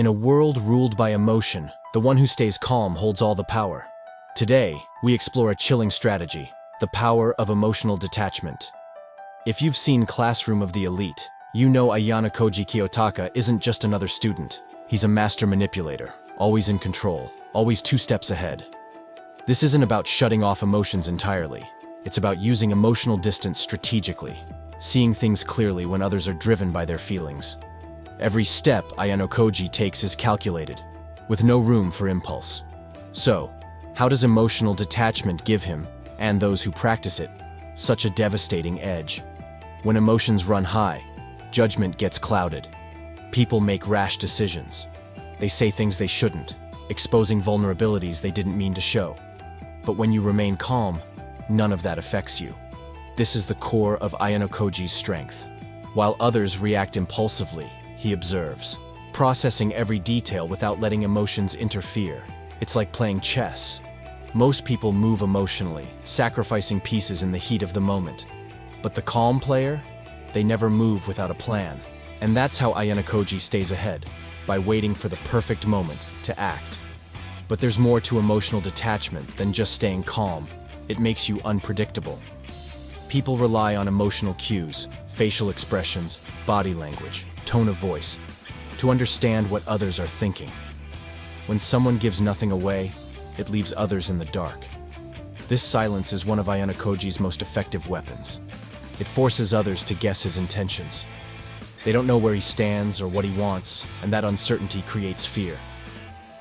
In a world ruled by emotion, the one who stays calm holds all the power. Today, we explore a chilling strategy, the power of emotional detachment. If you've seen Classroom of the Elite, you know Ayano Koji Kiyotaka isn't just another student. He's a master manipulator, always in control, always 2 steps ahead. This isn't about shutting off emotions entirely. It's about using emotional distance strategically, seeing things clearly when others are driven by their feelings. Every step Ayano Koji takes is calculated, with no room for impulse. So, how does emotional detachment give him, and those who practice it, such a devastating edge? When emotions run high, judgment gets clouded. People make rash decisions. They say things they shouldn't, exposing vulnerabilities they didn't mean to show. But when you remain calm, none of that affects you. This is the core of Ayano Koji's strength. While others react impulsively, he observes, processing every detail without letting emotions interfere. It's like playing chess. Most people move emotionally, sacrificing pieces in the heat of the moment. But the calm player? They never move without a plan. And that's how Ayano Koji stays ahead, by waiting for the perfect moment to act. But there's more to emotional detachment than just staying calm. It makes you unpredictable. People rely on emotional cues, facial expressions, body language, tone of voice, to understand what others are thinking. When someone gives nothing away, it leaves others in the dark. This silence is one of Ayano Koji's most effective weapons. It forces others to guess his intentions. They don't know where he stands or what he wants, and that uncertainty creates fear.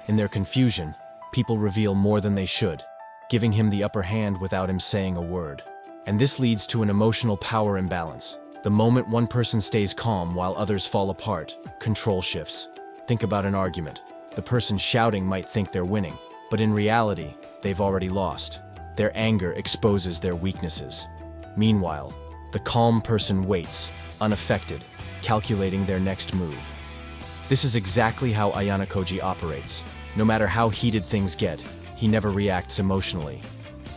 In their confusion, people reveal more than they should, giving him the upper hand without him saying a word. And this leads to an emotional power imbalance. The moment one person stays calm while others fall apart, control shifts. Think about an argument. The person shouting might think they're winning, but in reality, they've already lost. Their anger exposes their weaknesses. Meanwhile, the calm person waits, unaffected, calculating their next move. This is exactly how Ayano Koji operates. No matter how heated things get, he never reacts emotionally.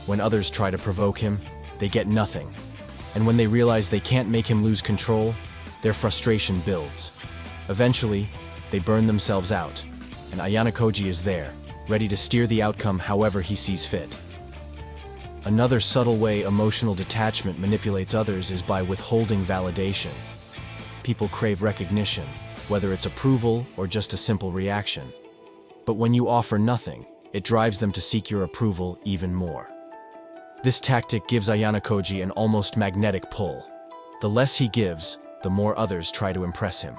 When others try to provoke him, they get nothing. And when they realize they can't make him lose control, their frustration builds. Eventually, they burn themselves out, and Ayano Koji is there, ready to steer the outcome however he sees fit. Another subtle way emotional detachment manipulates others is by withholding validation. People crave recognition, whether it's approval or just a simple reaction. But when you offer nothing, it drives them to seek your approval even more. This tactic gives Ayano Koji an almost magnetic pull. The less he gives, the more others try to impress him.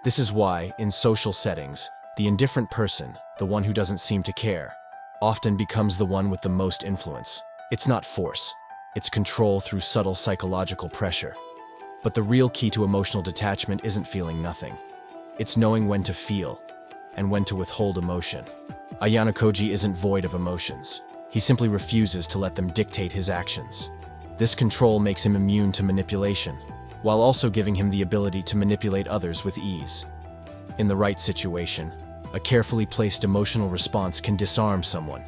This is why, in social settings, the indifferent person, the one who doesn't seem to care, often becomes the one with the most influence. It's not force, it's control through subtle psychological pressure. But the real key to emotional detachment isn't feeling nothing. It's knowing when to feel, and when to withhold emotion. Ayano Koji isn't void of emotions. He simply refuses to let them dictate his actions. This control makes him immune to manipulation, while also giving him the ability to manipulate others with ease. In the right situation, a carefully placed emotional response can disarm someone.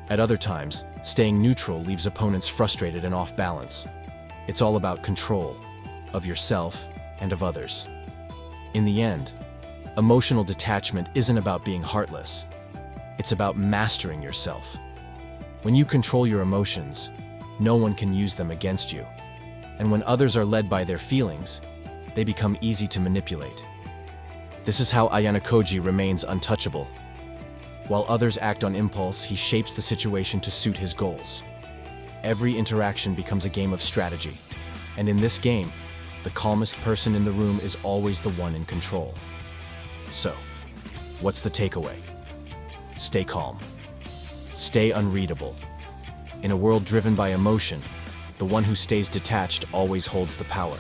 At other times, staying neutral leaves opponents frustrated and off balance. It's all about control, of yourself and of others. In the end, emotional detachment isn't about being heartless. It's about mastering yourself. When you control your emotions, no one can use them against you. And when others are led by their feelings, they become easy to manipulate. This is how Ayano Koji remains untouchable. While others act on impulse, he shapes the situation to suit his goals. Every interaction becomes a game of strategy. And in this game, the calmest person in the room is always the one in control. So, what's the takeaway? Stay calm. Stay unreadable. In a world driven by emotion, the one who stays detached always holds the power.